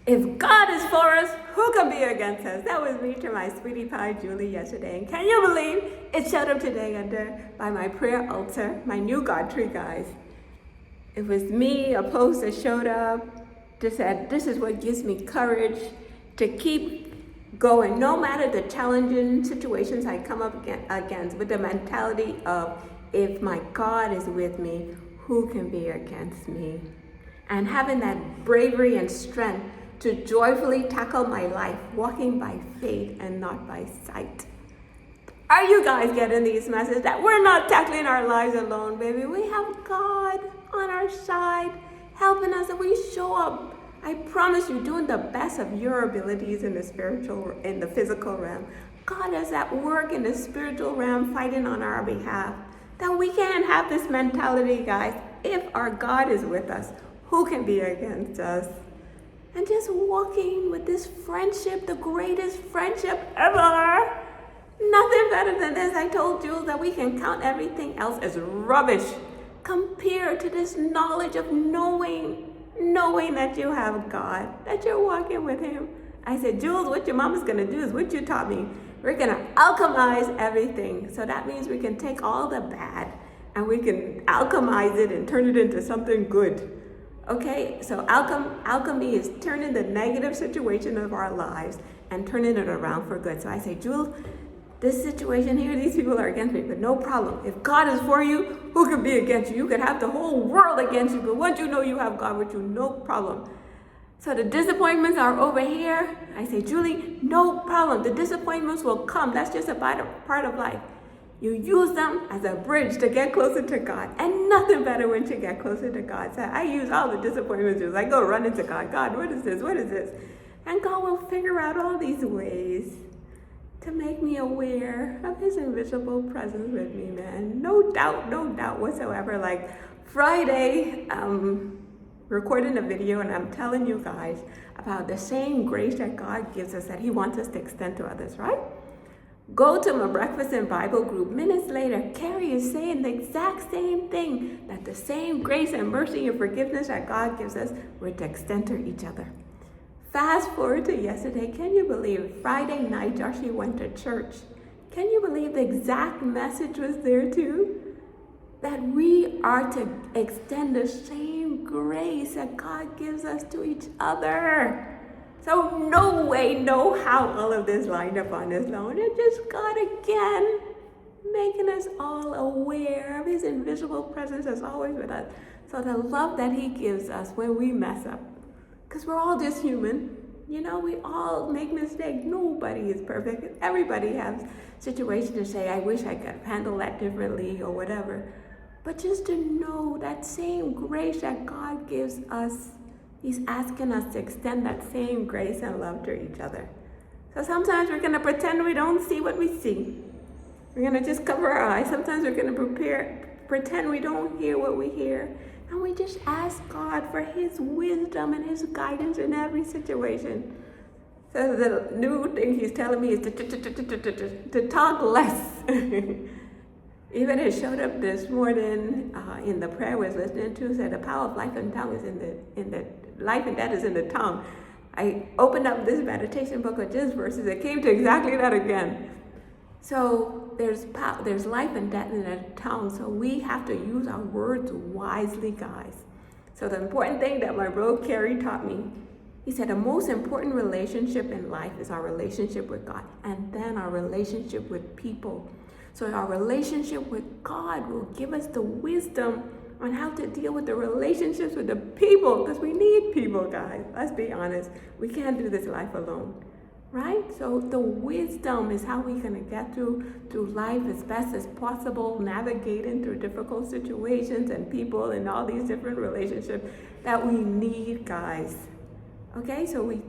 If God is for us, who can be against us? That was me to my sweetie pie Julie yesterday. And can you believe it showed up today by my prayer altar, my new God tree, guys. It was me, a post that showed up, that said, this is what gives me courage to keep going, no matter the challenging situations I come up against, with the mentality of, if my God is with me, who can be against me? And having that bravery and strength to joyfully tackle my life, walking by faith and not by sight. Are you guys getting these messages that we're not tackling our lives alone, baby? We have God on our side, helping us, and we show up. I promise you, doing the best of your abilities in the physical realm. God is at work in the spiritual realm, fighting on our behalf. That we can't have this mentality, guys. If our God is with us, who can be against us? And just walking with this friendship, the greatest friendship ever. Nothing better than this. I told Jules that we can count everything else as rubbish compared to this knowledge of knowing that you have God, that you're walking with Him. I said, Jules, what your mama's gonna do is what you taught me. We're gonna alchemize everything. So that means we can take all the bad and we can alchemize it and turn it into something good. Okay, so alchemy is turning the negative situation of our lives and turning it around for good. So I say, Jules, this situation here, these people are against me, but no problem. If God is for you, who could be against you? You could have the whole world against you, but once you know you have God with you, no problem. So the disappointments are over here. I say, Julie, no problem. The disappointments will come. That's just a part of life. You use them as a bridge to get closer to God. And nothing better when you get closer to God. So I use all the disappointments. I go run into God. God, what is this? What is this? And God will figure out all these ways to make me aware of His invisible presence with me, man. No doubt whatsoever. Like Friday, recording a video, and I'm telling you guys about the same grace that God gives us that He wants us to extend to others, right? Go to my breakfast and Bible group. Minutes later, Carrie is saying the exact same thing, that the same grace and mercy and forgiveness that God gives us, we're to extend to each other. Fast forward to yesterday. Can you believe Friday night, Joshua went to church? Can you believe the exact message was there too? That we are to extend the same grace that God gives us to each other. So no way, no how all of this lined up on this loan. It just God again, making us all aware of His invisible presence as always with us. So the love that He gives us when we mess up, because we're all just human. You know, we all make mistakes. Nobody is perfect. Everybody has situations to say, I wish I could handle that differently or whatever. But just to know that same grace that God gives us, He's asking us to extend that same grace and love to each other. So sometimes we're going to pretend we don't see what we see. We're going to just cover our eyes. Sometimes we're going to pretend we don't hear what we hear. And we just ask God for His wisdom and His guidance in every situation. So the new thing He's telling me is to talk less. Even it showed up this morning in the prayer I was listening to, said the power of life and tongue is in the life and death is in the tongue. I opened up this meditation book with just verses. It came to exactly that again. So there's life and death in the tongue. So we have to use our words wisely, guys. So the important thing that my bro Kerry taught me, he said the most important relationship in life is our relationship with God, and then our relationship with people. So our relationship with God will give us the wisdom on how to deal with the relationships with the people, because we need people, guys. Let's be honest. We can't do this life alone, right? So the wisdom is how we're going to get through life as best as possible, navigating through difficult situations and people and all these different relationships that we need, guys. Okay, so we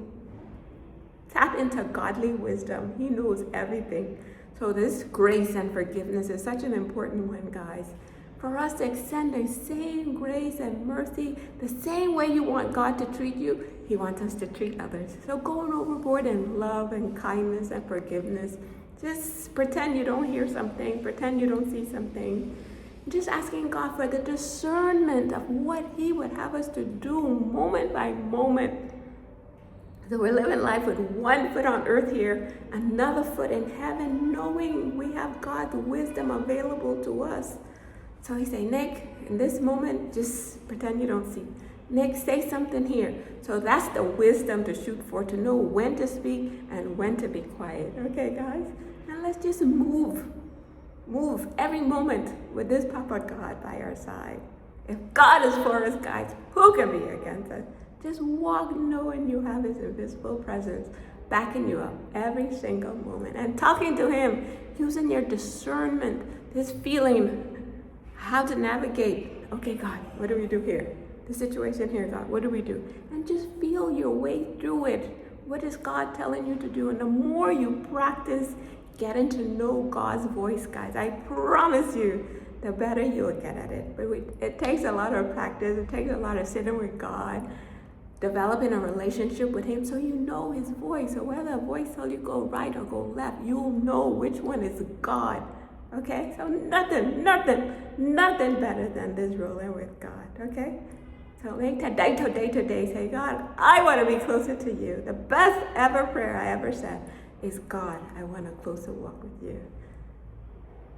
tap into godly wisdom. He knows everything. So this grace and forgiveness is such an important one, guys. For us to extend the same grace and mercy, the same way you want God to treat you, He wants us to treat others. So going overboard in love and kindness and forgiveness. Just pretend you don't hear something, pretend you don't see something. Just asking God for the discernment of what He would have us to do moment by moment. So we're living life with one foot on earth here, another foot in heaven, knowing we have God's wisdom available to us. So he say, Nick, in this moment, just pretend you don't see. Nick, say something here. So that's the wisdom to shoot for, to know when to speak and when to be quiet. Okay, guys? Now let's just move every moment with this Papa God by our side. If God is for us, guys, who can be against us? Just walk knowing you have his invisible presence backing you up every single moment. And talking to him, using your discernment, this feeling, how to navigate. Okay, God, what do we do here? The situation here, God, what do we do? And just feel your way through it. What is God telling you to do? And the more you practice getting to know God's voice, guys, I promise you, the better you'll get at it. But it takes a lot of practice. It takes a lot of sitting with God, developing a relationship with him so you know his voice. So whether a voice tells you go right or go left, you'll know which one is God. Okay? So nothing better than this rolling with God. Okay? So make today, say, God, I want to be closer to you. The best ever prayer I ever said is, God, I want a closer walk with you.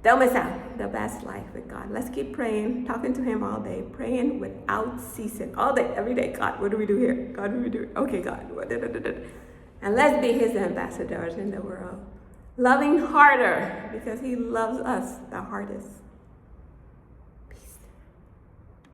Don't miss out the best life with God. Let's keep praying, talking to him all day, praying without ceasing. All day, every day. God, what do we do here? God, what do we do? Okay, God. And let's be his ambassadors in the world. Loving harder because he loves us the hardest.